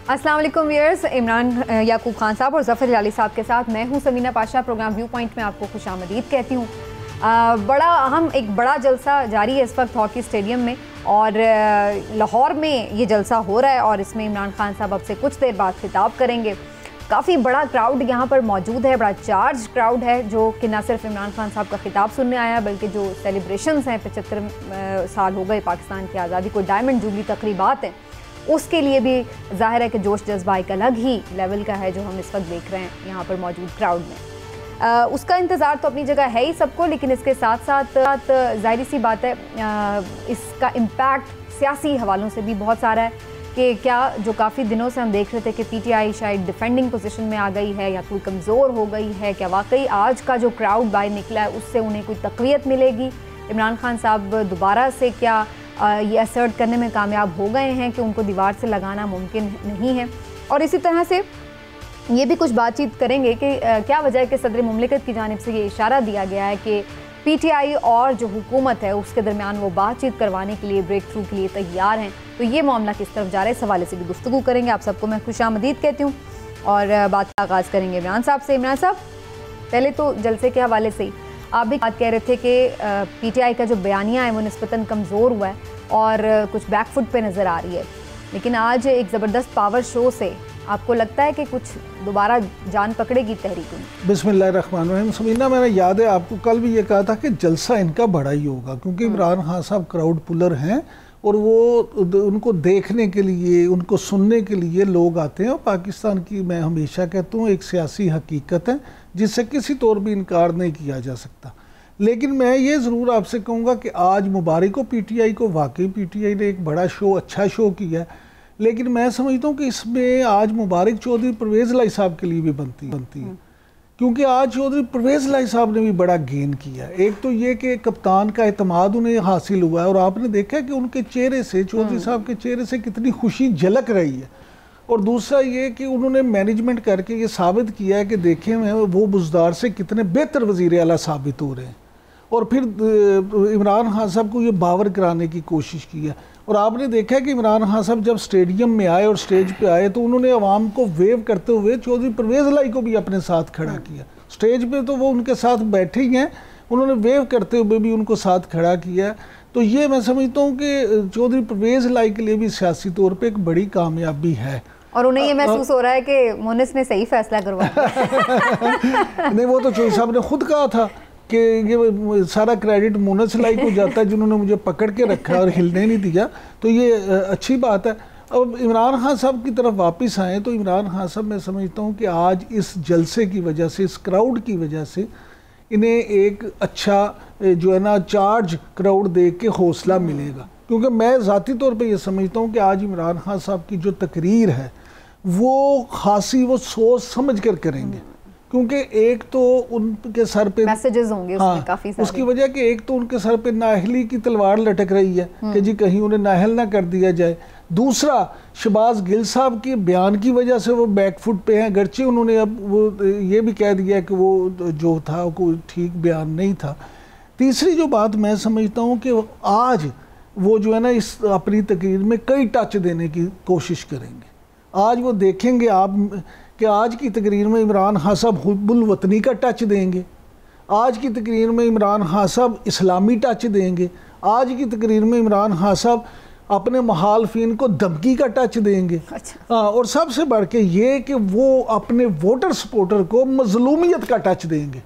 अस्सलाम वालेकुम व्यूअर्स, इमरान याकूब खान साहब और ज़फ़र जलाली साहब के साथ मैं हूं Samina Pasha. Programme view point में आपको खुशामदीद कहती हूं। एक बड़ा जलसा जारी है इस वक्त हॉकी स्टेडियम में और लाहौर में ये जलसा हो रहा है और इसमें इमरान खान साहब अब से कुछ देर बाद खिताब करेंगे। काफ़ी बड़ा क्राउड यहाँ पर मौजूद है, बड़ा चार्ज क्राउड है जो कि न सिर्फ इमरान खान साहब का खिताब सुनने आया बल्कि जो सेलिब्रेशंस हैं 75 साल हो गए पाकिस्तान की आज़ादी को, डायमंड जुबली तकरीबात हैं, उसके लिए भी ज़ाहिर है कि जोश जज्बा एक अलग ही लेवल का है जो हम इस वक्त देख रहे हैं यहाँ पर मौजूद क्राउड में। उसका इंतज़ार तो अपनी जगह है ही सबको, लेकिन इसके साथ साथ ज़ाहिर सी बात है इसका इम्पैक्ट सियासी हवालों से भी बहुत सारा है कि क्या जो काफ़ी दिनों से हम देख रहे थे कि पीटीआई शायद डिफेंडिंग पोजीशन में आ गई है या कोई कमज़ोर हो गई है, क्या वाकई आज का जो क्राउड बाहर निकला है उससे उन्हें कोई तक़वियत मिलेगी? इमरान खान साहब दोबारा से क्या ये असर्ट करने में कामयाब हो गए हैं कि उनको दीवार से लगाना मुमकिन नहीं है? और इसी तरह से ये भी कुछ बातचीत करेंगे कि क्या वजह है कि सदर मुमलिकत की जानिब से ये इशारा दिया गया है कि पीटीआई और जो हुकूमत है उसके दरमियान वो बातचीत करवाने के लिए, ब्रेक थ्रू के लिए तैयार हैं। तो ये मामला किस तरफ जा रहा है, इस हवाले से भी गुफ्तगू करेंगे। आप सबको मैं खुशामदीद कहती हूँ और बात का आगाज़ करेंगे इमरान साहब से। इमरान साहब, पहले तो जलसे के हवाले से ही आप भी बात कह रहे थे कि पीटीआई का जो बयानिया है वो निस्बतन कमज़ोर हुआ है और कुछ बैकफुट पे नज़र आ रही है, लेकिन आज एक ज़बरदस्त पावर शो से आपको लगता है कि कुछ दोबारा जान पकड़ेगी तहरीक में? बिस्मिल्लाहिर्रहमानिर्रहीम। समीना, मैंने याद है आपको कल भी ये कहा था कि जलसा इनका बड़ा ही होगा क्योंकि इमरान खान साहब क्राउड पुलर हैं और वो उनको देखने के लिए, उनको सुनने के लिए लोग आते हैं। और पाकिस्तान की, मैं हमेशा कहता हूँ, एक सियासी हकीकत है जिससे किसी तौर भी इनकार नहीं किया जा सकता। लेकिन मैं ये ज़रूर आपसे कहूँगा कि आज मुबारक हो पीटीआई को, वाकई पीटीआई ने एक बड़ा शो, अच्छा शो किया है। लेकिन मैं समझता हूँ कि इसमें आज मुबारक चौधरी परवेज़ लाई साहब के लिए भी बनती है क्योंकि आज चौधरी परवेज़ लाई साहब ने भी बड़ा गेन किया है। एक तो ये कि कप्तान का एतमाद उन्हें हासिल हुआ है और आपने देखा कि उनके चेहरे से, चौधरी साहब के चेहरे से कितनी खुशी झलक रही है। और दूसरा ये कि उन्होंने मैनेजमेंट करके ये साबित किया है कि देखें वो बुज़दार से कितने बेहतर वज़ीर आला साबित हो रहे हैं। और फिर इमरान खान साहब को ये बावर कराने की कोशिश की है। और आपने देखा है कि इमरान खान साहब जब स्टेडियम में आए और स्टेज पे आए तो उन्होंने आवाम को वेव करते हुए चौधरी परवेज़ लाई को भी अपने साथ खड़ा किया। स्टेज पे तो वो उनके साथ बैठे ही हैं, उन्होंने वेव करते हुए भी उनको साथ खड़ा किया। तो ये मैं समझता हूँ कि चौधरी परवेज़ लाई के लिए भी सियासी तौर पर एक बड़ी कामयाबी है। और उन्हें ये महसूस हो रहा है कि मोनिस ने सही फैसला करवाया। नहीं, वो तो चौधरी साहब ने खुद कहा था कि ये सारा क्रेडिट मोनिस लाई को जाता है जिन्होंने मुझे पकड़ के रखा और हिलने नहीं दिया। तो ये अच्छी बात है। अब इमरान खान साहब की तरफ वापस आए तो इमरान खान साहब, मैं समझता हूँ कि आज इस जलसे की वजह से, इस क्राउड की वजह से इन्हें एक अच्छा जो है ना चार्ज क्राउड देख के हौसला मिलेगा। क्योंकि मैं ज़ाती तौर पे ये समझता हूँ कि आज इमरान खान साहब की जो तकरीर है वो खासी वो सोच समझ कर करेंगे क्योंकि एक तो उनके सर पे मैसेजेस होंगे उसमें काफी सारे। उसकी वजह कि एक तो उनके सर पे नाअहली की तलवार लटक रही है कि जी कहीं उन्हें नाअहल ना कर दिया जाए। दूसरा, शहबाज गिल साहब के बयान की वजह से वो बैकफुट पे हैं, गर्चे उन्होंने अब वो ये भी कह दिया कि वो जो था कोई ठीक बयान नहीं था। तीसरी जो बात मैं समझता हूँ कि आज वो जो है ना इस अपनी तकरीर में कई टच देने की कोशिश करेंगे। आज वो देखेंगे आप कि आज की तकरीर में इमरान खान साहब हुब्बुल वतनी का टच देंगे, आज की तकरीर में इमरान खान साहब इस्लामी टच देंगे, आज की तकरीर में इमरान खान साहब अपने मुखालफिन को धमकी का टच देंगे। अच्छा। और सबसे बढ़ के ये कि वो अपने वोटर सपोर्टर को मजलूमियत का टच देंगे।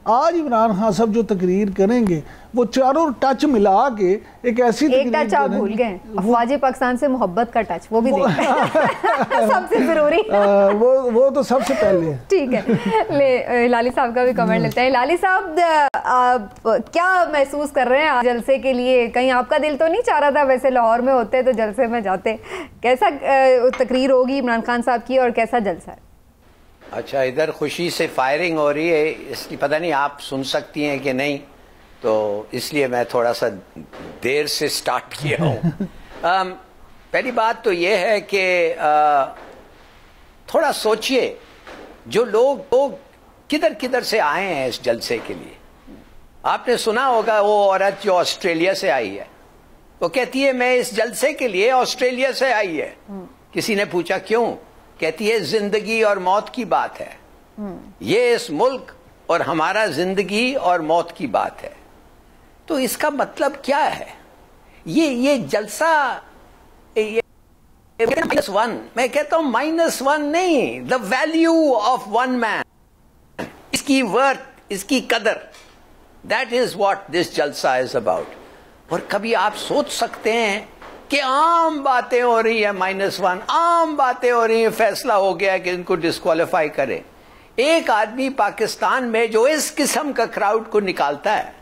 आज इमरान खान साहब जो तकरीर करेंगे वो चारों टच मिला के एक ऐसी एक टच आप भूल गए, अफवाज पाकिस्तान से मोहब्बत का टच, वो भी सबसे जरूरी। वो तो सबसे पहले। ठीक है, ले लाली साहब का भी कमेंट लेते हैं। लाली साहब, क्या महसूस कर रहे हैं जलसे के लिए? कहीं आपका दिल तो नहीं चाह रहा था वैसे लाहौर में होते तो जलसे में जाते? कैसा तकरीर होगी इमरान खान साहब की और कैसा जलसा है? अच्छा, इधर खुशी से फायरिंग हो रही है, इसकी पता नहीं आप सुन सकती हैं कि नहीं, तो इसलिए मैं थोड़ा सा देर से स्टार्ट किया हूँ। पहली बात तो ये है कि थोड़ा सोचिए, जो लोग किधर किधर से आए हैं इस जलसे के लिए। आपने सुना होगा वो औरत जो ऑस्ट्रेलिया से आई है, वो कहती है मैं इस जलसे के लिए ऑस्ट्रेलिया से आई है। किसी ने पूछा क्यों, कहती है जिंदगी और मौत की बात है, ये इस मुल्क और हमारा जिंदगी और मौत की बात है। तो इसका मतलब क्या है? ये जलसा, ये -1, मैं कहता हूं -1 नहीं, the value of one man, इसकी वर्थ, इसकी कदर, दैट इज व्हाट दिस जलसा इज अबाउट। और कभी आप सोच सकते हैं कि आम बातें हो रही है, -1, आम बातें हो रही है, फैसला हो गया कि इनको डिस्क्वालीफाई करें। एक आदमी पाकिस्तान में जो इस किस्म का क्राउड को निकालता है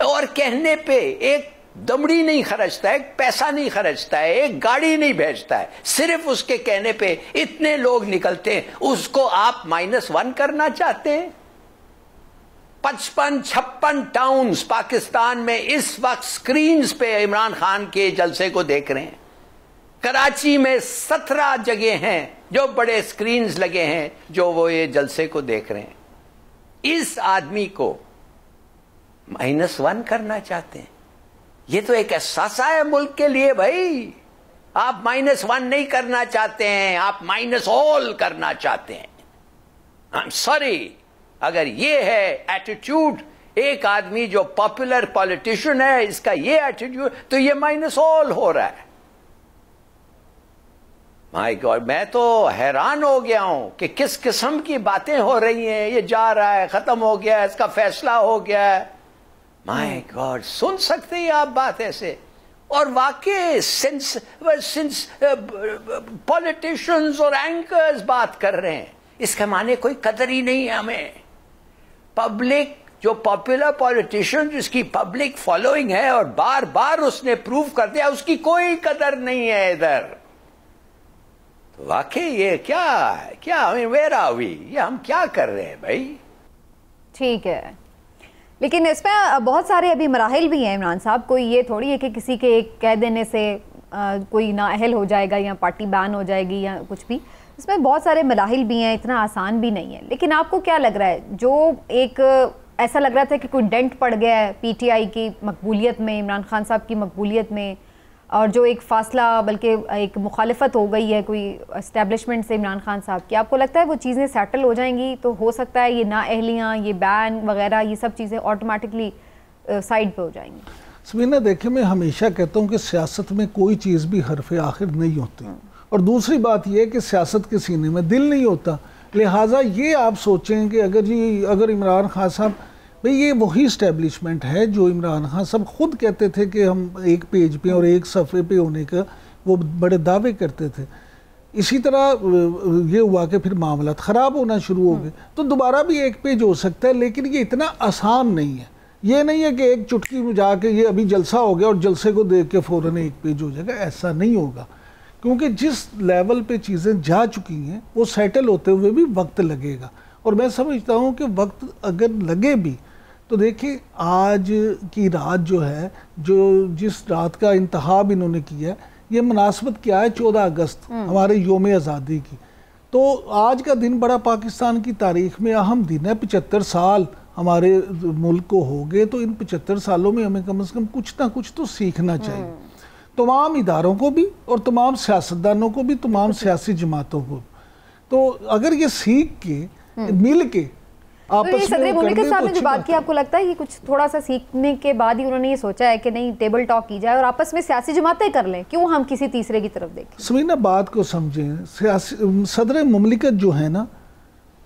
और कहने पे एक दमड़ी नहीं खर्चता है, एक पैसा नहीं खर्चता है, एक गाड़ी नहीं भेजता है, सिर्फ उसके कहने पे इतने लोग निकलते हैं, उसको आप -1 करना चाहते हैं? 55-56 टाउन्स पाकिस्तान में इस वक्त स्क्रीन्स पे इमरान खान के जलसे को देख रहे हैं। कराची में 17 जगह हैं जो बड़े स्क्रीन्स लगे हैं जो वो ये जलसे को देख रहे हैं। इस आदमी को -1 करना चाहते हैं? ये तो एक एहसासा है मुल्क के लिए भाई। आप -1 नहीं करना चाहते हैं, आप -all करना चाहते हैं। आई एम सॉरी, अगर ये है एटीट्यूड, एक आदमी जो पॉपुलर पॉलिटिशियन है इसका ये एटीट्यूड, तो ये -all हो रहा है। माय गॉड, मैं तो हैरान हो गया हूं कि किस किस्म की बातें हो रही हैं। ये जा रहा है, खत्म हो गया है, इसका फैसला हो गया है। माय गॉड, सुन सकते हैं आप बात ऐसे? और वाकई सिंस पॉलिटिशियंस और एंकर्स बात कर रहे हैं, इसके माने कोई कदर ही नहीं है हमें। पब्लिक, जो पॉपुलर पॉलिटिशियन जिसकी पब्लिक फॉलोइंग है और बार बार उसने प्रूव कर दिया, उसकी कोई कदर नहीं है इधर। तो वाकई ये क्या है? क्या वेयर आर वी? ये हम क्या कर रहे हैं भाई? ठीक है, लेकिन इसमें बहुत सारे अभी मराहिल भी हैं इमरान साहब। कोई ये थोड़ी है कि किसी के एक कह देने से कोई नाअहल हो जाएगा या पार्टी बैन हो जाएगी या कुछ भी। इसमें बहुत सारे मराहिल भी हैं, इतना आसान भी नहीं है। लेकिन आपको क्या लग रहा है, जो एक ऐसा लग रहा था कि कोई डेंट पड़ गया है पीटीआई की मकबूलियत में, इमरान खान साहब की मकबूलियत में, और जो एक फासला बल्कि एक मुखालिफत हो गई है कोई एस्टेब्लिशमेंट से इमरान खान साहब की, आपको लगता है वो चीज़ें सेटल हो जाएंगी? तो हो सकता है ये नाअहलियाँ, ये बैन वगैरह, ये सब चीज़ें ऑटोमेटिकली साइड पे हो जाएंगी? समीना, देखिए, मैं हमेशा कहता हूँ कि सियासत में कोई चीज़ भी हरफ़े आखिर नहीं होती। और दूसरी बात यह है कि सियासत के सीने में दिल नहीं होता। लिहाजा ये आप सोचें कि अगर इमरान खान साहब, भाई ये वही इस्टेब्लिशमेंट है जो इमरान खान साहब खुद कहते थे कि हम एक पेज पे और एक सफ़े पे होने का वो बड़े दावे करते थे। इसी तरह ये हुआ कि फिर मामला ख़राब होना शुरू हो गए, तो दोबारा भी एक पेज हो सकता है। लेकिन ये इतना आसान नहीं है। ये नहीं है कि एक चुटकी में जाके ये अभी जलसा हो गया और जलसे को देख के फ़ौरन एक पेज हो जाएगा, ऐसा नहीं होगा। क्योंकि जिस लेवल पे चीज़ें जा चुकी हैं वो सेटल होते हुए भी वक्त लगेगा। और मैं समझता हूँ कि वक्त अगर लगे भी, तो देखिए आज की रात जो है, जो जिस रात का इंतखाब इन्होंने किया है, ये मुनासबत क्या है? 14 अगस्त हमारे योम आज़ादी की। तो आज का दिन बड़ा पाकिस्तान की तारीख में अहम दिन है। 75 साल हमारे मुल्क को हो गए, तो इन 75 सालों में हमें कम से कम कुछ ना कुछ तो सीखना चाहिए, तमाम इदारों को भी और तमाम सियासतदानों को भी, तमाम सियासी जमातों को। तो अगर ये सीख के मिल के तो ये सदर मुमलिकत साहब ने जो बात की, आपको लगता है कि कुछ थोड़ा सा सीखने के बाद ही उन्होंने ये सोचा है कि नहीं, टेबल टॉक की जाए और आपस में सियासी जमातें कर लें, क्यों हम किसी तीसरे की तरफ देखें? समीना, बात को समझें। सदर मुमलिकत जो है ना,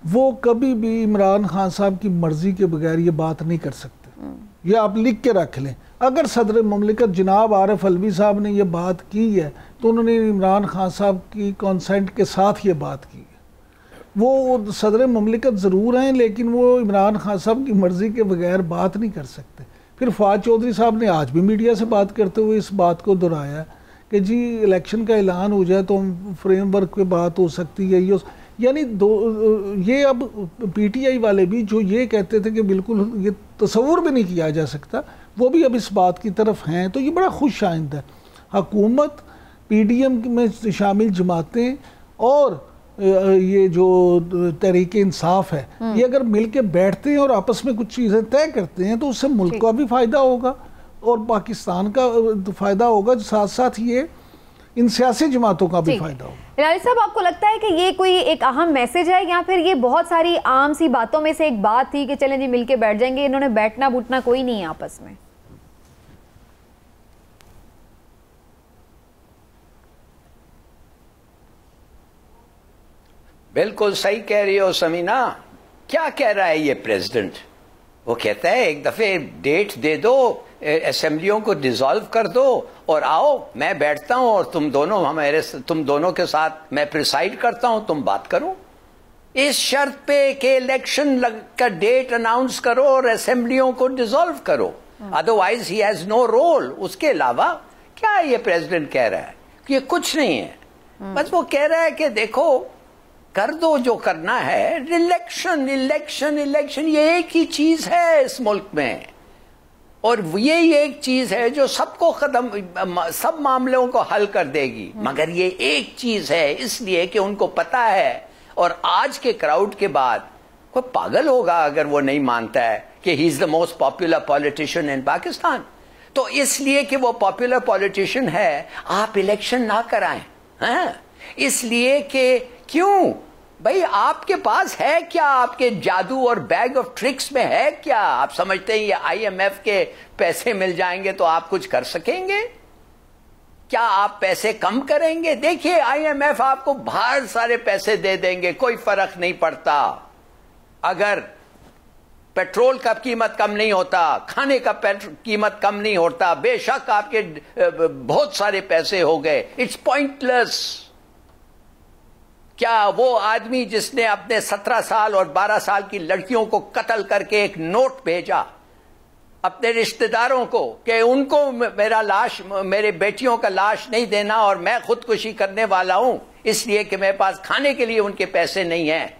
वो कभी भी इमरान खान साहब की मर्जी के बगैर ये बात नहीं कर सकते। ये आप लिख के रख लें। अगर सदर मुमलिकत जनाब आरिफ अलवी साहब ने ये बात की है, तो उन्होंने इमरान खान साहब की कंसेंट के साथ ये बात की है। वो सदर मुमलिकत ज़रूर हैं, लेकिन वो इमरान खान साहब की मर्ज़ी के बगैर बात नहीं कर सकते। फिर फवाद चौधरी साहब ने आज भी मीडिया से बात करते हुए इस बात को दोहराया कि जी इलेक्शन का ऐलान हो जाए तो हम फ्रेमवर्क पे बात हो सकती है। यानी ये अब पीटीआई वाले भी जो ये कहते थे कि बिल्कुल ये तसव्वुर भी नहीं किया जा सकता, वो भी अब इस बात की तरफ हैं। तो ये बड़ा खुश आइंद है। हुकूमत, पीडीएम में शामिल जमातें और ये जो तहरीक इंसाफ है, ये अगर मिल के बैठते हैं और आपस में कुछ चीज़ें तय करते हैं, तो उससे मुल्क का भी फ़ायदा होगा और पाकिस्तान का फ़ायदा होगा। साथ साथ ये इन सियासी जमातों का भी फायदा होगा। हिलाली साहब, आपको लगता है कि ये कोई एक अहम मैसेज है या फिर ये बहुत सारी आम सी बातों में से एक बात थी कि चलें जी मिलके बैठ जाएंगे, इन्होंने बैठना बूटना कोई नहीं है आपस में? बिल्कुल सही कह रही हो समीना। क्या कह रहा है ये प्रेसिडेंट? वो कहता है एक दफे डेट दे दो, असेंबलियों को डिसॉल्व कर दो और आओ, मैं बैठता हूं और तुम दोनों के साथ मैं प्रिसाइड करता हूं, तुम बात करो इस शर्त पे कि इलेक्शन का डेट अनाउंस करो और असेंबलियों को डिसॉल्व करो, otherwise he has no role. उसके अलावा क्या ये प्रेसिडेंट कह रहा है कि ये कुछ नहीं है, बस वो कह रहा है कि देखो कर दो जो करना है, इलेक्शन इलेक्शन इलेक्शन, ये एक ही चीज है इस मुल्क में और यही एक चीज है जो सबको सब मामलों को हल कर देगी। मगर ये एक चीज है इसलिए कि उनको पता है, और आज के क्राउड के बाद कोई पागल होगा अगर वो नहीं मानता है कि he is the most popular politician इन पाकिस्तान। तो इसलिए कि वो पॉपुलर पॉलिटिशियन है आप इलेक्शन ना कराएं, हैं? इसलिए कि क्यों भाई, आपके पास है क्या? आपके जादू और बैग ऑफ ट्रिक्स में है क्या? आप समझते हैं ये IMF के पैसे मिल जाएंगे तो आप कुछ कर सकेंगे? क्या आप पैसे कम करेंगे? देखिए IMF आपको बहुत सारे पैसे दे देंगे, कोई फर्क नहीं पड़ता। अगर पेट्रोल का कीमत कम नहीं होता, खाने का कीमत कम नहीं होता, बेशक आपके बहुत सारे पैसे हो गए, इट्स पॉइंटलेस। क्या वो आदमी जिसने अपने 17 साल और 12 साल की लड़कियों को कत्ल करके एक नोट भेजा अपने रिश्तेदारों को कि उनको मेरे बेटियों का लाश नहीं देना और मैं खुदकुशी करने वाला हूं इसलिए कि मेरे पास खाने के लिए उनके पैसे नहीं हैं,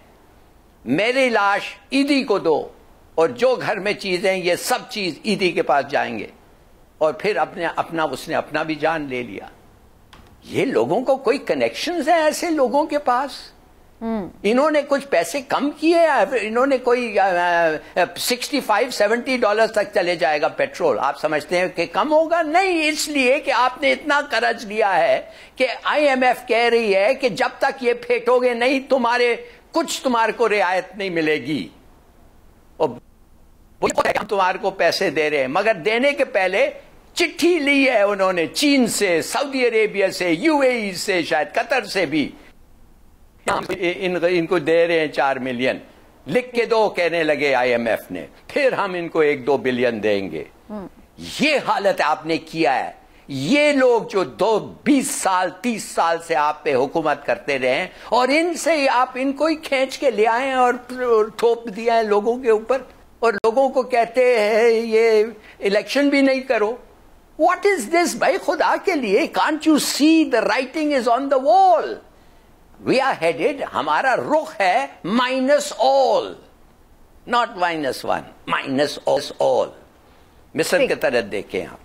मेरी लाश ईदी को दो और जो घर में चीजें ये सब चीज ईदी के पास जाएंगे, और फिर उसने अपना भी जान ले लिया। ये लोगों को कोई कनेक्शंस है ऐसे लोगों के पास? इन्होंने कुछ पैसे कम किए, इन्होंने कोई $65-70 तक चले जाएगा पेट्रोल, आप समझते हैं कि कम होगा? नहीं, इसलिए कि आपने इतना कर्ज लिया है कि IMF कह रही है कि जब तक ये फेंटोगे नहीं तुम्हारे को रियायत नहीं मिलेगी। और हम तुम्हारे को पैसे दे रहे हैं, मगर देने के पहले चिट्ठी ली है उन्होंने चीन से, सऊदी अरेबिया से, UAE से, शायद कतर से भी, इनको दे रहे हैं 4 मिलियन, लिख के दो कहने लगे IMF ने, फिर हम इनको 1-2 बिलियन देंगे। ये हालत आपने किया है। ये लोग जो 20 साल 30 साल से आप पे हुकूमत करते रहे और इनसे आप इनको ही खींच के ले आए और थोप दिया है लोगों के ऊपर, और लोगों को कहते हैं ये इलेक्शन भी नहीं करो। What is this? भाई खुदा के लिए, can't you see the writing is on the wall? We are headed, हमारा रुख है minus all, not -1, minus all। मिस्र की तरह देखें आप।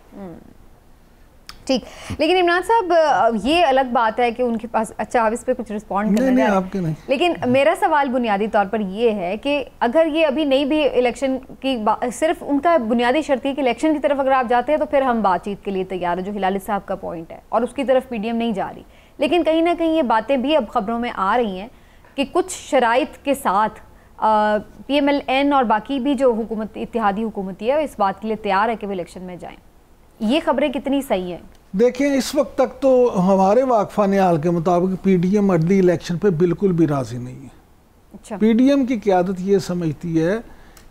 ठीक, लेकिन इमरान साहब ये अलग बात है कि उनके पास, अच्छा आप इस पे कुछ रिस्पॉन्ड करना है आपके नहीं, लेकिन मेरा सवाल बुनियादी तौर पर ये है कि अगर ये अभी नहीं भी इलेक्शन की, सिर्फ उनका बुनियादी शर्त है कि इलेक्शन की तरफ अगर आप जाते हैं तो फिर हम बातचीत के लिए तैयार है, जो हिलाली साहब का पॉइंट है, और उसकी तरफ PDM नहीं जा रही। लेकिन कहीं ना कहीं ये बातें भी अब खबरों में आ रही हैं कि कुछ शराइत के साथ PMLN और बाकी भी जो इत्तेहादी हुकूमती है इस बात के लिए तैयार है कि वो इलेक्शन में जाएं। ये खबरें कितनी सही हैं? देखें, इस वक्त तक तो हमारे वाकफाने हाल के मुताबिक PDM अर्ली इलेक्शन पे बिल्कुल भी राजी नहीं है। अच्छा। PDM की क़यादत ये समझती है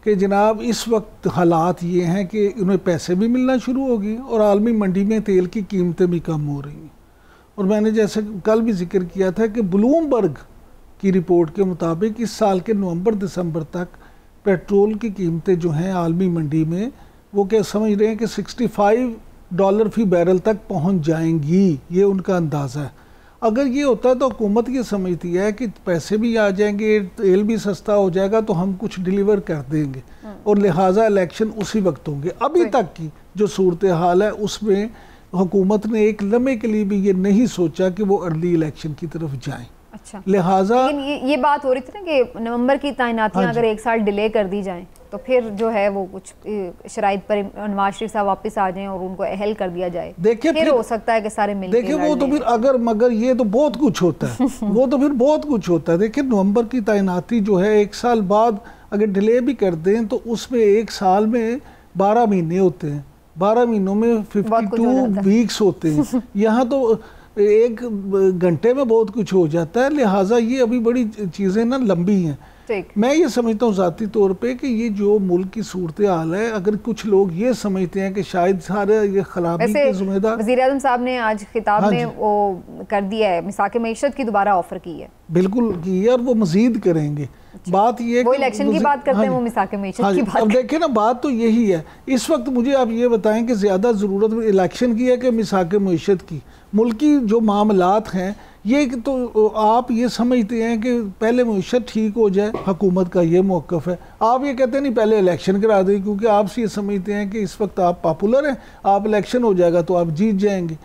कि जनाब इस वक्त हालात ये हैं कि उन्हें पैसे भी मिलना शुरू होगी और आलमी मंडी में तेल की कीमतें भी कम हो रही हैं। और मैंने जैसे कल भी जिक्र किया था कि ब्लूमबर्ग की रिपोर्ट के मुताबिक इस साल के नवंबर-दिसंबर तक पेट्रोल की कीमतें जो हैं आलमी मंडी में, वो क्या समझ रहे हैं कि $65 फी बैरल तक पहुंच जाएंगी, ये उनका अंदाज़ा है। अगर ये होता है तो हुकूमत ये समझती है कि पैसे भी आ जाएंगे, तेल भी सस्ता हो जाएगा तो हम कुछ डिलीवर कर देंगे और लिहाजा इलेक्शन उसी वक्त होंगे। अभी तक की जो सूरत हाल है उसमें हुकूमत ने एक लम्हे के लिए भी ये नहीं सोचा कि वो अर्ली इलेक्शन की तरफ जाएं। अच्छा, लिहाजा ये बात हो रही थी ना कि नवंबर की तैनातियां अगर एक साल डिले कर दी जाएं तो फिर जो है वो कुछ शराइत पर नवाज शरीफ साहब वापस आ जाएं और उनको अहल कर दिया जाए, देखिए फिर हो सकता है कि सारे मिलकर देखिए वो तो फिर अगर मगर ये तो बहुत कुछ होता है वो तो फिर बहुत कुछ होता है। देखिए नवंबर की तैनाती जो है 1 साल बाद अगर डिले भी कर दें तो उसमें 1 साल में 12 महीने होते हैं, 12 महीनों में 52 वीक्स होते हैं। यहाँ तो 1 घंटे में बहुत कुछ हो जाता है, लिहाजा ये अभी बड़ी चीज़ें ना लंबी हैं। मैं ये समझता हूँ ज़ाती तौर पे कि ये जो मुल्क की सूरत हाल है, अगर कुछ लोग ये समझते हैं कि शायद सारे ये खराबी के जिम्मेदार, वज़ीर-ए-आज़म साहब ने आज खिताब में वो कर दिया है, मिसाक मईशत की दोबारा ऑफर की है, बिल्कुल की है और वो मजीद करेंगे। बात ये वो इलेक्शन की बात करते हैं, वो मिसाक मईशत की बात। अब देखें ना, बात तो यही है। इस वक्त मुझे आप ये बताएं कि ज़्यादा ज़रूरत इलेक्शन की है कि मिसाक मईशत की? मुल्क की जो मामलात हैं ये तो आप ये समझते हैं कि पहले मईशत ठीक हो जाए, हुकूमत का ये मौक़िफ़ है। आप ये कहते हैं नहीं पहले इलेक्शन करा दें, क्योंकि आप ये समझते हैं कि इस वक्त आप पॉपुलर हैं, आप इलेक्शन हो जाएगा तो आप जीत जाएंगे।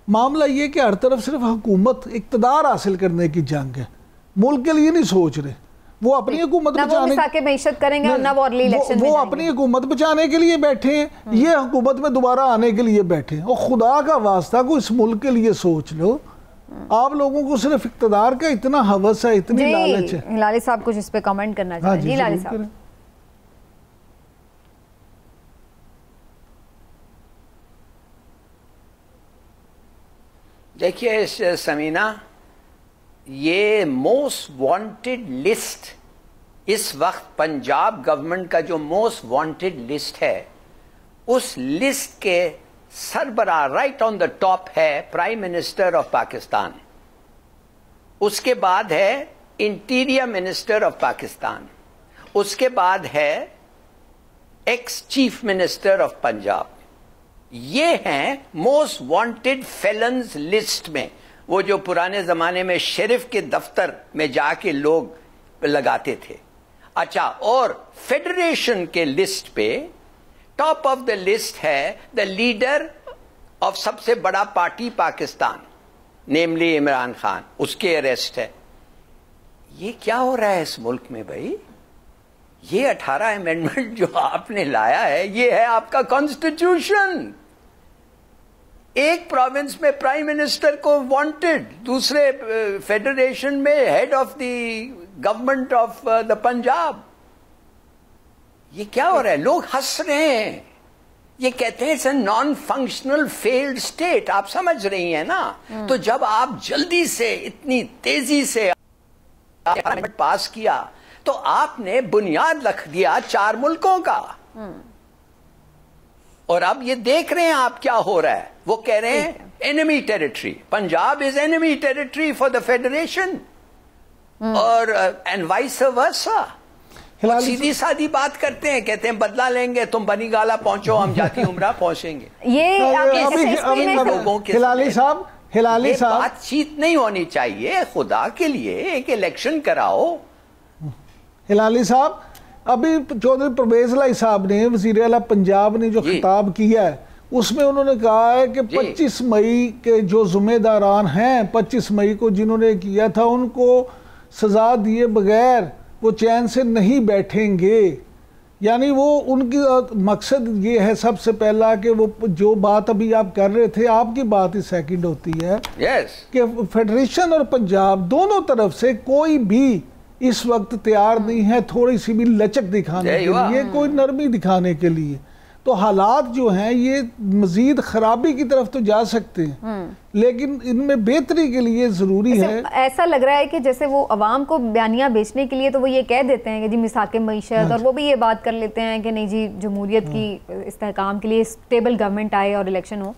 मामला ये कि हर तरफ सिर्फ हुकूमत इक़्तिदार हासिल करने की जंग है, मुल्क के लिए नहीं सोच रहे। वो अपनी हुकूमत बचाने मईशत करेंगे और ना वो अगली इलेक्शन वो अपनी हुकूमत बचाने के लिए बैठे हैं, ये हुकूमत में दोबारा आने के लिए बैठे हैं। और खुदा का वास्ता को इस मुल्क के लिए सोच लो। आप लोगों को सिर्फ इक़्तिदार का इतना हवस है, इतनी लालच है। हिलाली साहब कुछ इस पे कमेंट करना चाहते हैं? जी हिलाली साहब। देखिए समीना, ये मोस्ट वांटेड लिस्ट इस वक्त पंजाब गवर्नमेंट का जो मोस्ट वांटेड लिस्ट है, उस लिस्ट के सरबराह राइट ऑन द टॉप है प्राइम मिनिस्टर ऑफ पाकिस्तान, उसके बाद है इंटीरियर मिनिस्टर ऑफ पाकिस्तान, उसके बाद है ex chief minister of Punjab. ये हैं मोस्ट वांटेड फेलन्स लिस्ट में, वो जो पुराने जमाने में शेरिफ के दफ्तर में जाके लोग लगाते थे। अच्छा, और फेडरेशन के लिस्ट पे टॉप ऑफ द लिस्ट है द लीडर ऑफ सबसे बड़ा पार्टी पाकिस्तान, नेमली इमरान खान, उसके अरेस्ट है। ये क्या हो रहा है इस मुल्क में भाई? ये 18 अमेंडमेंट जो आपने लाया है, ये है आपका कॉन्स्टिट्यूशन। एक प्रोविंस में प्राइम मिनिस्टर को वांटेड, दूसरे फेडरेशन में head of the government of the Punjab. ये क्या हो रहा है? लोग हंस रहे हैं, ये कहते हैं it's a non functional failed state. आप समझ रही हैं ना? तो जब आप जल्दी से इतनी तेजी से पास किया तो आपने बुनियाद रख दिया 4 मुल्कों का। और अब ये देख रहे हैं आप क्या हो रहा है। वो कह रहे हैं enemy territory, Punjab is enemy territory for the federation, और एंड वाइस वर्सा। सीधी सादी बात करते हैं, कहते हैं बदला लेंगे, तुम बनी गाला पहुंचो, हम जाती उमरा पहुंचेंगे। ये लोगों के हिलाली साहब बातचीत नहीं होनी चाहिए। खुदा के लिए एक इलेक्शन कराओ। हिलाली साहब, अभी चौधरी परवेज लाई साहब ने, वज़ीर आला पंजाब ने जो खिताब किया है, उसमें उन्होंने कहा है कि 25 मई के जो जिम्मेदारान हैं, 25 मई को जिन्होंने किया था, उनको सजा दिए बगैर वो चैन से नहीं बैठेंगे। यानी वो उनकी मकसद ये है सबसे पहला कि वो जो बात अभी आप कर रहे थे, आपकी बात ही सेकंड होती है कि फेडरेशन और पंजाब दोनों तरफ से कोई भी इस वक्त तैयार नहीं है थोड़ी सी भी लचक दिखाने के लिए, कोई नरमी दिखाने के लिए। तो हालात जो हैं ये मजीद खराबी की तरफ तो जा सकते हैं, लेकिन इनमें बेहतरी के लिए जरूरी है। ऐसा लग रहा है कि जैसे वो अवाम को बयानियां बेचने के लिए तो वो ये कह देते हैं कि जी मिसाक मईशत, और वो भी ये बात कर लेते हैं कि नहीं जी जमहूरियत की इस्तेहकाम के लिए स्टेबल गवर्नमेंट आए और इलेक्शन हो।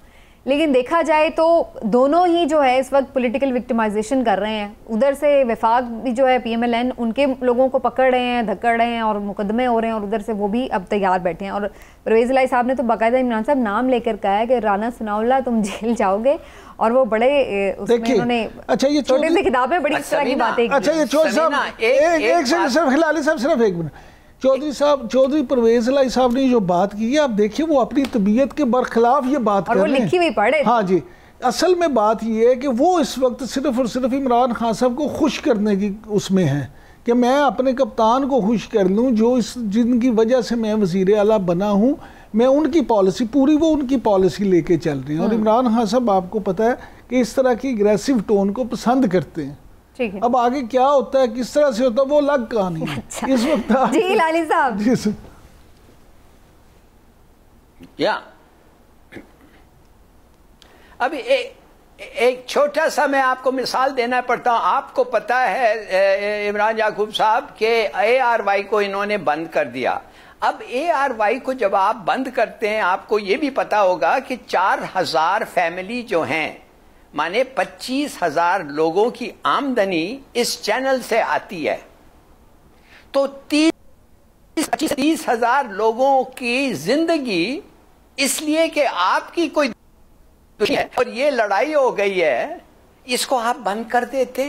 लेकिन देखा जाए तो दोनों ही जो है इस वक्त पॉलिटिकल विक्टिमाइजेशन कर रहे हैं। उधर से वफाक भी जो है PMLN उनके लोगों को पकड़ रहे हैं, धक्कड़ रहे हैं और मुकदमे हो रहे हैं, और उधर से वो भी अब तैयार बैठे हैं। और परवेज़ लाई साहब ने तो बाकायदा इमरान साहब नाम लेकर कहा है कि राना सनाउल्लाह तुम जेल जाओगे, और वो बड़े उसमें उन्होंने अच्छा ये छोटे से किताबें बड़ी तरह की बातें। अच्छा ये चौधरी साहब एक सेकंड, हिलाली साहब सिर्फ एक मिनट। चौधरी परवेज लाई साहब ने जो बात की है, आप देखिए वो अपनी तबीयत के बरखिलाफ ये बात कर रहे हैं, लिखी हुई पढ़े। हाँ जी, असल में बात ये है कि वो इस वक्त सिर्फ और सिर्फ इमरान खान साहब को खुश करने की उसमें है कि मैं अपने कप्तान को खुश कर लूँ, जो इस जिनकी वजह से मैं वज़ीर आला बना हूँ, मैं उनकी पॉलिसी पूरी वो उनकी पॉलिसी लेके चल रहे हैं। और इमरान खान साहब आपको पता है कि इस तरह की एग्रेसिव टोन को पसंद करते हैं। ठीक है, अब आगे क्या होता है, किस तरह से होता है, वो अलग कहानी है। अच्छा। इस वक्त जी लाली साहब, जी सर। या अभी एक छोटा सा मैं आपको मिसाल देना पड़ता हूं। आपको पता है इमरान याकूब साहब के ARY को इन्होंने बंद कर दिया। अब ARY को जब आप बंद करते हैं, आपको ये भी पता होगा कि 4000 फैमिली जो हैं, माने 25,000 लोगों की आमदनी इस चैनल से आती है। तो 30,000 लोगों की जिंदगी, इसलिए कि आपकी कोई दुश्मनी है और ये लड़ाई हो गई है, इसको आप बंद कर देते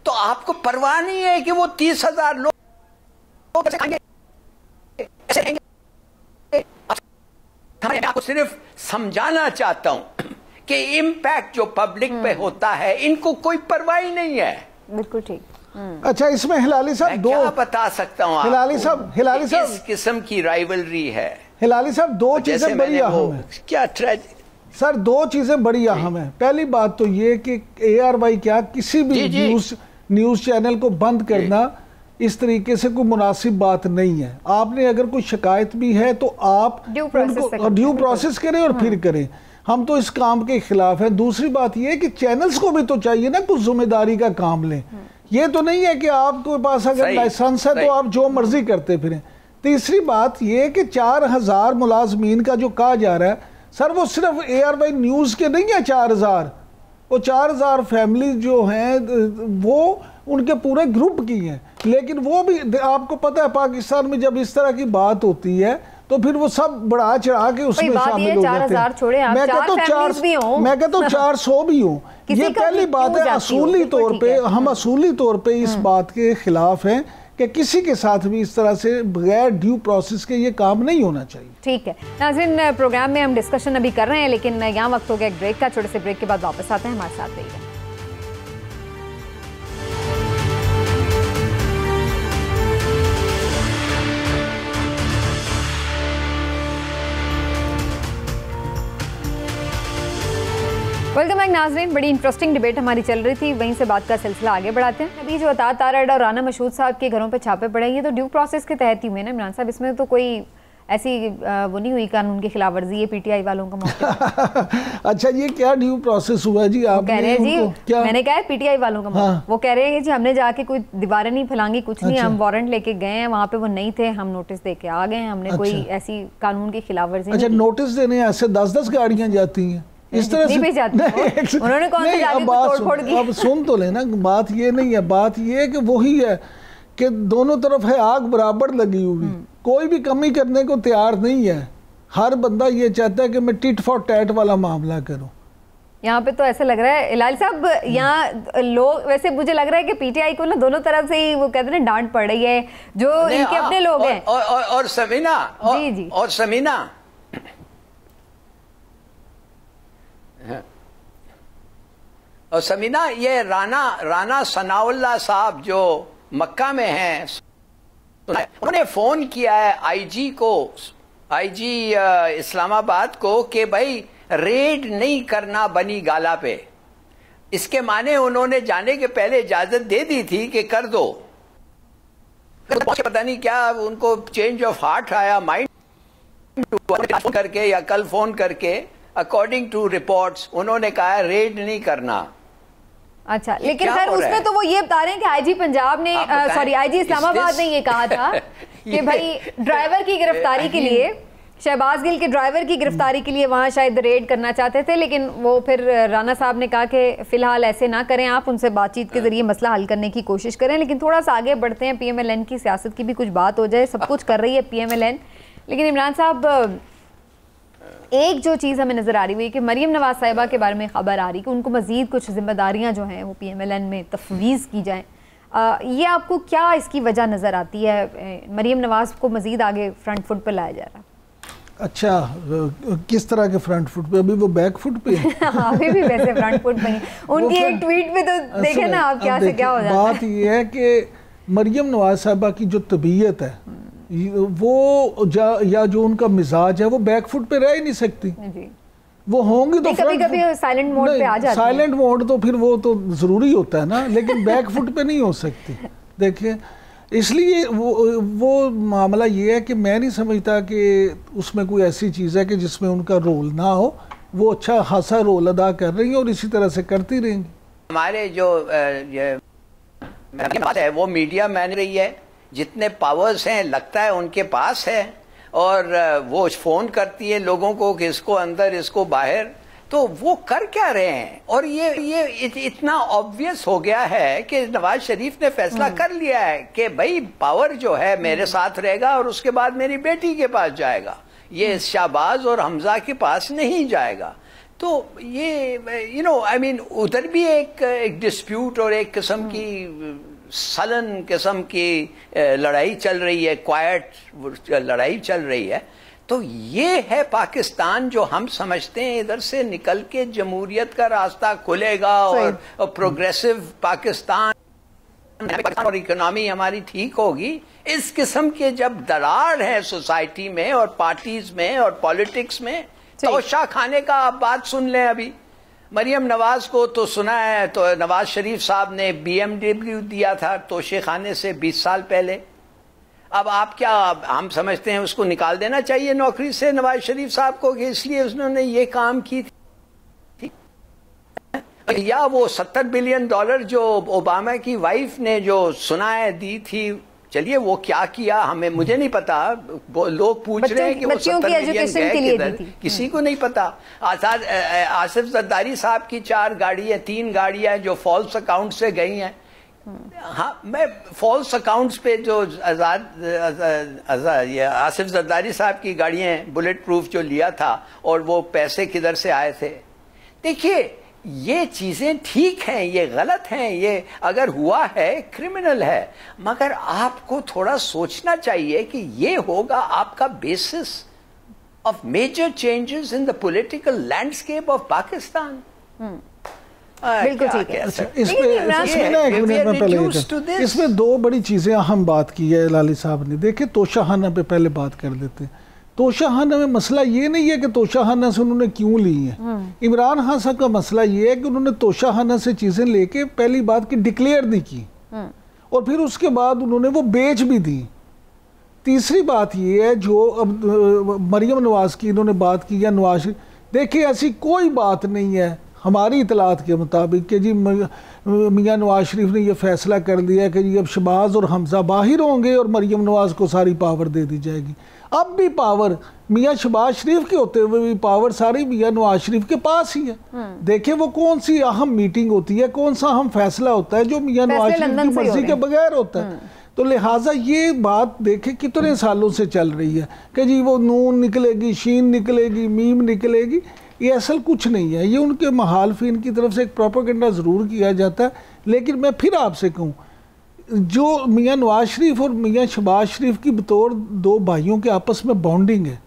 तो आपको परवाह नहीं है कि वो 30,000 लोग मैं आपको सिर्फ समझाना चाहता हूं कि इम्पैक्ट जो पब्लिक पे होता है, इनको कोई परवाह ही नहीं है। बिल्कुल ठीक। अच्छा, इसमें हिलाली साहब दो क्या बता सकता हूं, हिलाली साहब इस किस्म की राइवलरी है। हिलाली साहब दो चीजें बड़ी अहम है। क्या सर, दो चीजें बड़ी अहम है। पहली बात तो ये कि ARY क्या किसी भी न्यूज चैनल को बंद करना इस तरीके से कोई मुनासिब बात नहीं है। आपने अगर कोई शिकायत भी है तो आप ड्यू प्रोसेस करें और फिर करें। हम तो इस काम के खिलाफ हैं। दूसरी बात यह है कि चैनल्स को भी तो चाहिए ना कुछ जिम्मेदारी का काम लें। ये तो नहीं है कि आपके पास अगर लाइसेंस है तो आप जो मर्जी करते फिरें। तीसरी बात यह कि 4000 मुलाजमीन का जो कहा जा रहा है, सर वो सिर्फ ARY न्यूज़ के नहीं है 4000, वो 4000 फैमिली जो हैं वो उनके पूरे ग्रुप की हैं। लेकिन वो भी आपको पता है पाकिस्तान में जब इस तरह की बात होती है तो फिर वो सब बढ़ा चढ़ा के उसमें शामिल हो जाते हैं। मैं कहता हूँ 400 भी हो। ये पहली बात है। असूली तौर पे हम असूली तौर पे इस बात के खिलाफ हैं कि किसी के साथ भी इस तरह से बगैर ड्यू प्रोसेस के ये काम नहीं होना चाहिए। ठीक है नाज़रीन, प्रोग्राम में हम डिस्कशन अभी कर रहे हैं, लेकिन यहाँ वक्त हो गया एक ब्रेक का। छोटे से ब्रेक के बाद वापस आते हैं, हमारे साथ रहिएगा। वेलकम बैक नाज़रीन, बड़ी इंटरेस्टिंग डिबेट हमारी चल रही थी, वहीं से बात का सिलसिला आगे बढ़ाते हैं। अभी जो अता तारड़ और राना मशहूद साहब के घरों पे छापे पड़े, ये तो ड्यू प्रोसेस के तहत ही हुए ना इमरान साहब, इसमें तो कोई ऐसी वो नहीं हुई कानून की खिलाफ वर्जी, ये PTI वालों का मौका। अच्छा, ये क्या ड्यू प्रोसेस हुआ जी? आप कह रहे हैं जी, क्या? मैंने कहा है PTI वालों का मौका। हाँ। वो कह रहे हैं कि जी हमने जाके कोई दीवारें नहीं फैलांगी, कुछ नहीं, हम वारंट लेके गए हैं, वहाँ पे वो नहीं थे, हम नोटिस दे के आ गए, हमने कोई ऐसी कानून की खिलाफ वर्जी। अच्छा, नोटिस देने ऐसे 10-10 गाड़ियां जाती हैं इस तरह से? उन्होंने कौन सी जाके तोड़-फोड़ की? अब सुन तो लेना, बात ये नहीं है। बात ये है कि वही है कि दोनों तरफ है आग बराबर लगी हुई, कोई भी कमी करने को तैयार नहीं है। हर बंदा ये चाहता है कि मैं टिट फॉर टैट वाला मामला करूं। यहाँ पे तो ऐसा लग रहा है लाल साहब, यहाँ लोग वैसे मुझे लग रहा है कि PTI को ना दोनों तरफ से ही वो कहते हैं ना डांट पड़ रही है, जो इनके अपने लोग हैं। और समीना, जी और समीना, और समीना, ये राना सनाउल्लाह साहब जो मक्का में हैं, उन्होंने फोन किया है IG को, IG इस्लामाबाद को, कि भाई रेड नहीं करना बनी गाला पे। इसके माने उन्होंने जाने के पहले इजाजत दे दी थी कि कर दो, पता नहीं क्या उनको चेंज ऑफ हार्ट आया, माइंड करके या कल फोन करके, अकॉर्डिंग टू रिपोर्ट्स उन्होंने कहा रेड नहीं करना। अच्छा, लेकिन सर उसमें तो वो ये बता रहे हैं कि IG पंजाब ने, सॉरी IG इस्लामाबाद ने ये कहा था कि भाई ड्राइवर की गिरफ्तारी के लिए, शहबाज गिल के ड्राइवर की गिरफ्तारी के लिए वहाँ शायद रेड करना चाहते थे, लेकिन वो फिर राना साहब ने कहा कि फिलहाल ऐसे ना करें, आप उनसे बातचीत के जरिए मसला हल करने की कोशिश करें। लेकिन थोड़ा सा आगे बढ़ते हैं, PMLN की सियासत की भी कुछ बात हो जाए। सब कुछ कर रही है PMLN, लेकिन इमरान साहब एक जो चीज़ हमें नज़र आ रही हुई कि मरीम नवाज साहिबा के बारे में खबर आ रही कि उनको मज़ीद कुछ जिम्मेदारियां जो हैं वो PMLN में तफवीज़ की जाएं। ये आपको क्या इसकी वजह नज़र आती है? मरीम नवाज को मज़ीद आगे फ्रंट फुट पर लाया जा रहा है। अच्छा, किस तरह के फ्रंट फुट पे? अभी वो बैक फुट पे अभी भी वैसे फ्रंट फुट पे उनकी एक ट्वीट पे तो देखे ना आप क्या से क्या हो जाता है। बात ये है कि मरियम नवाज साहबा की जो तबीयत है वो या जो उनका मिजाज है वो बैकफुट पे रह ही नहीं सकती जी। वो होंगी तो कभी कभी साइलेंट मोड पे आ जाती है। साइलेंट मोड तो फिर वो तो ज़रूरी होता है ना, लेकिन बैकफुट पे नहीं हो सकती। देखिए इसलिए वो मामला ये है कि मैं नहीं समझता कि उसमें कोई ऐसी चीज़ है कि जिसमें उनका रोल ना हो। वो अच्छा खासा रोल अदा कर रही हैं और इसी तरह से करती रहेंगी। हमारे जो बात है वो मीडिया मैन रही है, जितने पावर्स हैं लगता है उनके पास है, और वो फोन करती है लोगों को कि इसको अंदर इसको बाहर, तो वो कर क्या रहे हैं। और ये इतना ऑब्वियस हो गया है कि नवाज शरीफ ने फैसला कर लिया है कि भाई पावर जो है मेरे साथ रहेगा और उसके बाद मेरी बेटी के पास जाएगा, ये शाहबाज और हमजा के पास नहीं जाएगा। तो ये आई मीन उधर भी एक डिस्प्यूट और एक किस्म की सलन किस्म की लड़ाई चल रही है, क्वाइट लड़ाई चल रही है। तो ये है पाकिस्तान जो हम समझते हैं इधर से निकल के जमहूरियत का रास्ता खुलेगा और प्रोग्रेसिव पाकिस्तान और इकोनॉमी हमारी ठीक होगी। इस किस्म के जब दरार है सोसाइटी में और पार्टीज में और पॉलिटिक्स में, तोशा खाने का आप बात सुन लें। अभी मरियम नवाज को तो सुना है, तो नवाज शरीफ साहब ने BMW दिया था तोशे खाने से 20 साल पहले। अब आप क्या, हम समझते हैं उसको निकाल देना चाहिए नौकरी से नवाज शरीफ साहब को कि इसलिए उन्होंने ये काम की थी, या वो $70 बिलियन जो ओबामा की वाइफ ने जो सुनाए दी थी, चलिए वो क्या किया हमें, मुझे नहीं पता। लोग पूछ रहे हैं कि वो 70 बिलियन गए किधर, किसी को नहीं पता। आसिफ जरदारी साहब की 4 गाड़ियां 3 गाड़ियां जो फॉल्स अकाउंट से गई हैं। हाँ, मैं फॉल्स अकाउंट्स पे जो ये आसिफ जरदारी साहब की गाड़ियां बुलेट प्रूफ जो लिया था और वो पैसे किधर से आए थे, देखिए ये चीजें ठीक हैं, ये गलत हैं, ये अगर हुआ है क्रिमिनल है, मगर आपको थोड़ा सोचना चाहिए कि ये होगा आपका basis of major changes in the political landscape of Pakistan. बिल्कुल ठीक है। अच्छा, इसमें 2 बड़ी चीजें अहम बात की है लाली साहब ने। देखिए तोशाखाना पे पहले बात कर लेते हैं। तोशाखाना में मसला ये नहीं है कि तोशाखाना से उन्होंने क्यों ली है। इमरान खान साहब का मसला ये है कि उन्होंने तोशाखाना से चीजें लेके पहली बात की डिक्लेयर नहीं की और फिर उसके बाद उन्होंने वो बेच भी दी। तीसरी बात ये है जो अब मरियम नवाज की इन्होंने बात की या नवाज, देखिए ऐसी कोई बात नहीं है हमारी इतलात के मुताबिक कि जी मियां नवाज शरीफ ने यह फैसला कर दिया कि जी अब शहबाज और हमजा बाहर होंगे और मरियम नवाज को सारी पावर दे दी जाएगी। अब भी पावर मियां शहबाज शरीफ के होते हुए भी पावर सारी मियां नवाज शरीफ के पास ही है। देखिए वो कौन सी अहम मीटिंग होती है, कौन सा अहम फैसला होता है जो मियां नवाज शरीफ की मर्जी के बगैर होता है। तो लिहाजा ये बात देखे कितने सालों से चल रही है कि जी वो नून निकलेगी, शीन निकलेगी, मीम निकलेगी, ये असल कुछ नहीं है। ये उनके महालफीन की तरफ से एक प्रोपेगेंडा ज़रूर किया जाता है। लेकिन मैं फिर आपसे कहूँ, जो मियां नवाज शरीफ और मियां शहबाज शरीफ की बतौर 2 भाइयों के आपस में बॉन्डिंग है,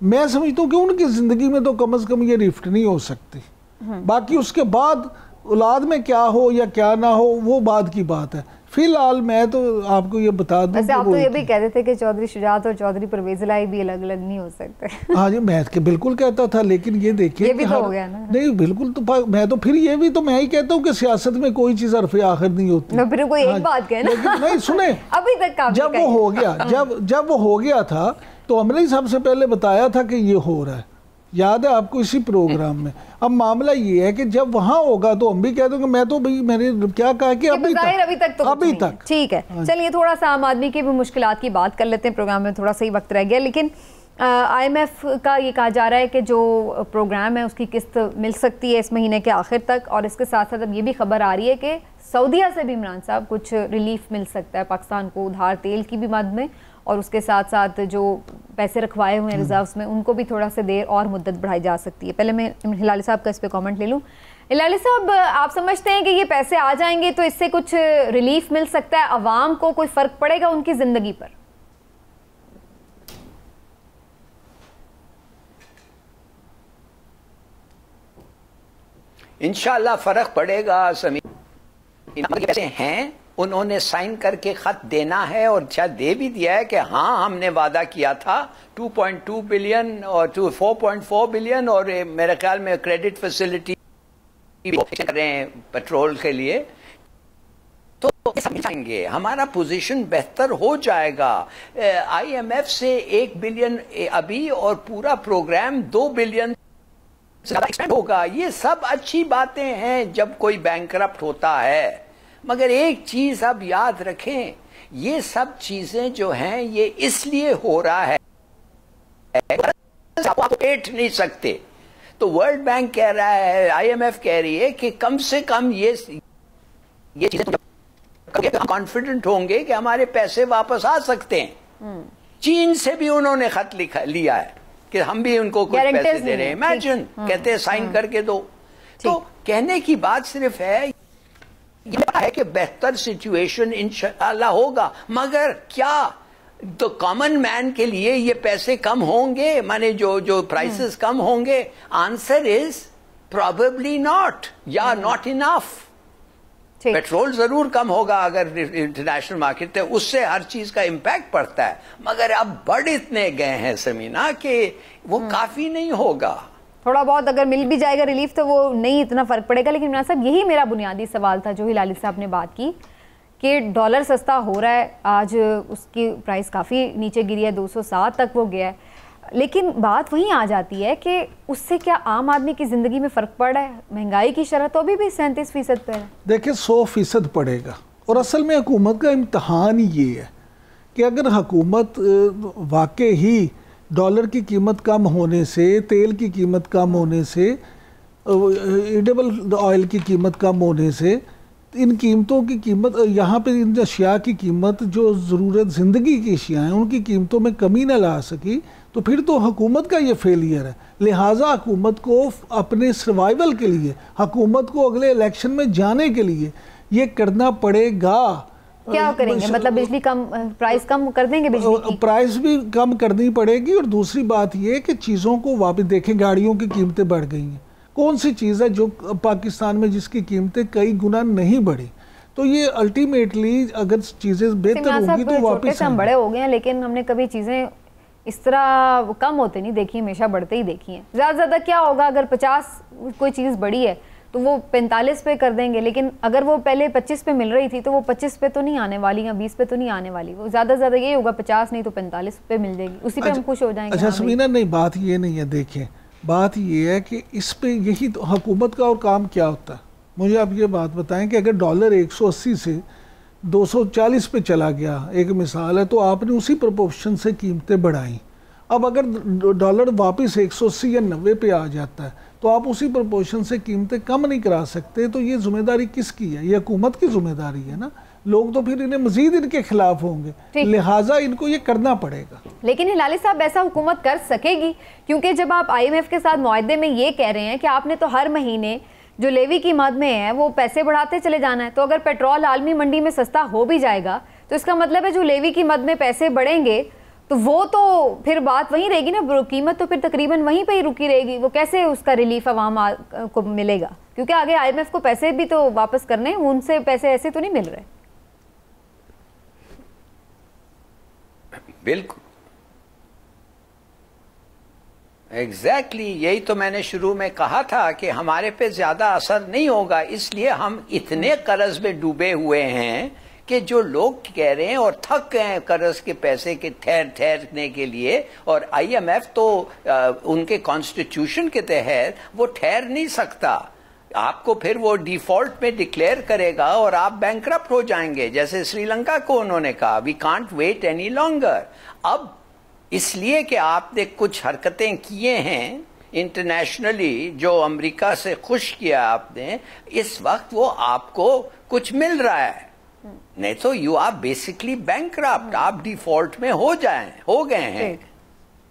मैं समझता हूँ कि उनकी ज़िंदगी में तो कम से कम ये रिफ्ट नहीं हो सकती। बाकी उसके बाद औलाद में क्या हो या क्या ना हो वो बाद की बात है। फिलहाल मैं तो आपको ये बता दूं कि आप तो ये भी कहते थे कि चौधरी शुजात और चौधरी परवेज इलाही भी अलग अलग नहीं हो सकते। हाँ जी, मैं के बिल्कुल कहता था, लेकिन ये देखिए ये भी तो हो गया ना। नहीं बिल्कुल, तो मैं तो फिर ये भी तो मैं ही कहता हूँ कि सियासत में कोई चीज हरफ़े आखिर नहीं होती। मैं फिर कोई एक बात कहना, नहीं सुने अभी तक जब वो हो गया, जब वो हो गया था तो हमने ही सबसे पहले बताया था कि ये हो रहा है, याद है आपको, इसी प्रोग्राम में। अब मामला ये है कि जब वहां होगा तो हम भी कह देंगे, मैं तो भाई मैंने क्या कहा कि अभी तक ठीक है। चलिए थोड़ा सा आम आदमी की भी मुश्किलात की बात कर लेते हैं, प्रोग्राम में थोड़ा सा ही वक्त रह गया। लेकिन IMF का ये कहा जा रहा है कि जो प्रोग्राम है उसकी किस्त मिल सकती है इस महीने के आखिर तक, और इसके साथ साथ अब ये भी खबर आ रही है कि सऊदीया से भी इमरान साहब कुछ रिलीफ मिल सकता है पाकिस्तान को, उधार तेल की भी मद में, और उसके साथ साथ जो पैसे रखवाए हुए हैं रिजर्व्स में उनको भी थोड़ा सा देर और मुद्दत बढ़ाई जा सकती है। पहले मैं हिलाली साहब का इस पर कमेंट ले लूँ। हिलाली साहब, आप समझते हैं कि ये पैसे आ जाएंगे तो इससे कुछ रिलीफ मिल सकता है, अवाम को कोई फ़र्क पड़ेगा उनकी ज़िंदगी पर? इंशाअल्लाह फ़र्क पड़ेगा। पैसे हैं उन्होंने साइन करके खत देना है और शायद दे भी दिया है कि हाँ हमने वादा किया था 2.2 बिलियन और 4.4 बिलियन और मेरे ख्याल में क्रेडिट फैसिलिटी कर रहे हैं पेट्रोल के लिए, तो समझेंगे हमारा पोजीशन बेहतर हो जाएगा। IMF से 1 बिलियन अभी और पूरा प्रोग्राम 2 बिलियन एक्सपेंड होगा। ये सब अच्छी बातें हैं जब कोई बैंकरप्ट होता है, मगर एक चीज अब याद रखें, ये सब चीजें जो हैं ये इसलिए हो रहा है आप पेट नहीं सकते। तो वर्ल्ड बैंक कह रहा है, IMF कह रही है कि कम से कम ये चीजें कॉन्फिडेंट होंगे कि हमारे पैसे वापस आ सकते हैं। चीन से भी उन्होंने खत लिया है कि हम भी उनको कुछ पैसे दे रहे हैं। इमेजिन, कहते हैं साइन करके दो। तो कहने की बात सिर्फ है कि बेहतर सिचुएशन इंशाअल्लाह होगा, मगर क्या तो कॉमन मैन के लिए ये पैसे कम होंगे, माने जो प्राइसेस कम होंगे? आंसर इज प्रोबेबली नॉट, या नॉट इनफ। पेट्रोल जरूर कम होगा अगर इंटरनेशनल मार्केट है, उससे हर चीज का इंपैक्ट पड़ता है, मगर अब बढ़ इतने गए हैं समीना कि वो काफी नहीं होगा। थोड़ा बहुत अगर मिल भी जाएगा रिलीफ तो वो नहीं इतना फर्क पड़ेगा। लेकिन इमरान साहब, यही मेरा बुनियादी सवाल था जो हिलाली साहब ने बात की कि डॉलर सस्ता हो रहा है, आज उसकी प्राइस काफ़ी नीचे गिरी है, 207 तक वो गया है, लेकिन बात वहीं आ जाती है कि उससे क्या आम आदमी की ज़िंदगी में फ़र्क पड़ रहा है? महंगाई की शरह तो अभी भी 37% पर है। देखिए 100% पड़ेगा, और असल में हुकूमत का इम्तहान ही ये है कि अगर हुकूमत वाकई ही डॉलर की कीमत कम होने से, तेल की कीमत कम होने से, एडिबल ऑयल की कीमत कम होने से, इन कीमतों की कीमत यहाँ पे इन अशिया की कीमत जो ज़रूरत ज़िंदगी की अशिया हैं उनकी कीमतों में कमी न ला सकी, तो फिर तो हुकूमत का ये फेलियर है। लिहाजा हुकूमत को अपने सर्वाइवल के लिए, हुकूमत को अगले इलेक्शन में जाने के लिए ये करना पड़ेगा। क्या करेंगे? मतलब बिजली कम, प्राइस कम कर देंगे? बिजली की प्राइस भी कम करनी पड़ेगी, और दूसरी बात ये कि चीज़ों को वापस देखें, गाड़ियों की कीमतें बढ़ गई हैं। कौन सी चीज़ है जो पाकिस्तान में जिसकी कीमतें कई गुना नहीं बढ़ी? तो ये अल्टीमेटली अगर चीज़ें बेहतर होंगी तो वापस हम बड़े हो गए हैं, लेकिन हमने कभी चीज़ें इस तरह कम होते नहीं देखी, हमेशा बढ़ते ही देखी हैं। ज़्यादा ज़्यादा क्या होगा, अगर 50 कोई चीज़ बढ़ी है तो वो 45 पे कर देंगे, लेकिन अगर वो पहले 25 पे मिल रही थी तो वो 25 पे तो नहीं आने वाली या 20 पे तो नहीं आने वाली, वो ज़्यादा ज़्यादा ये होगा 50 नहीं तो 45 पे मिल जाएगी, उसी पे हम खुश हो जाएंगे। अच्छा समीना, नहीं बात ये नहीं है, देखें बात ये है कि इस पे यही तो हुकूमत का और काम क्या होता है। मुझे आप ये बात बताएं कि अगर डॉलर 180 से 240 पे चला गया, एक मिसाल है, तो आपने उसी प्रोपोर्शन से कीमतें बढ़ाई। अब अगर डॉलर वापस 180 या 90 पे आ जाता है तो आप उसी प्रोपोर्शन से कीमतें कम नहीं करा सकते, तो ये जिम्मेदारी किसकी है? ये हुकूमत की जिम्मेदारी है ना। लोग तो फिर इन्हें मजीद इनके खिलाफ होंगे, लिहाजा इनको ये करना पड़ेगा। लेकिन हिलाली साहब, ऐसा हुकूमत कर सकेगी? क्योंकि जब आप IMF के साथ मुआहदे में ये कह रहे हैं कि आपने तो हर महीने जो लेवी की मद में है वो पैसे बढ़ाते चले जाना है, तो अगर पेट्रोल आलमी मंडी में सस्ता हो भी जाएगा तो इसका मतलब है जो लेवी की मद में पैसे बढ़ेंगे तो वो तो फिर बात वहीं रहेगी ना, कीमत तो फिर तकरीबन वहीं पे ही रुकी रहेगी। वो कैसे उसका रिलीफ अवाम को मिलेगा? क्योंकि आगे IMF को पैसे भी तो वापस करने, उनसे पैसे ऐसे तो नहीं मिल रहे। बिल्कुल एग्जैक्टली यही तो मैंने शुरू में कहा था कि हमारे पे ज्यादा असर नहीं होगा, इसलिए हम इतने कर्ज में डूबे हुए हैं कि जो लोग कह रहे हैं और थक गए हैं कर्ज के पैसे के ठहरने के लिए, और IMF तो उनके कॉन्स्टिट्यूशन के तहत वो ठहर नहीं सकता। आपको फिर वो डिफॉल्ट में डिक्लेयर करेगा और आप बैंकरप्ट हो जाएंगे, जैसे श्रीलंका को उन्होंने कहा we can't wait any longer. अब इसलिए कि आपने कुछ हरकतें किए हैं इंटरनेशनली, जो अमेरिका से खुश किया आपने, इस वक्त वो आपको कुछ मिल रहा है, नहीं तो यू आर बेसिकली बैंकरप्ट, आप डिफॉल्ट में हो गए हैं।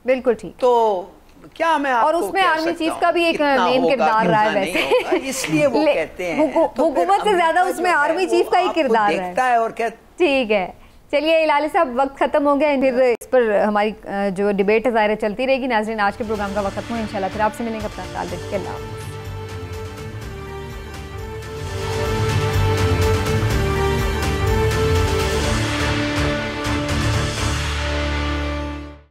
बिल्कुल ठीक। तो क्या मैं आपको, और उसमें आर्मी चीफ का भी एक मेन किरदार रहा है वैसे, इसलिए वो कहते हैं हुकूमत से ज्यादा उसमें आर्मी चीफ का ही किरदार देखता है। और क्या, ठीक है, चलिए हिलाली साहब, वक्त खत्म हो गया, फिर इस पर हमारी जो डिबेट है ज़ाहिर चलती रहेगी। नाज़रीन, आज के प्रोग्राम का वक्त खत्म हो, इंशाल्लाह फिर आपसे मिलेंगे। अपना ख्याल रखिए, अल्लाह।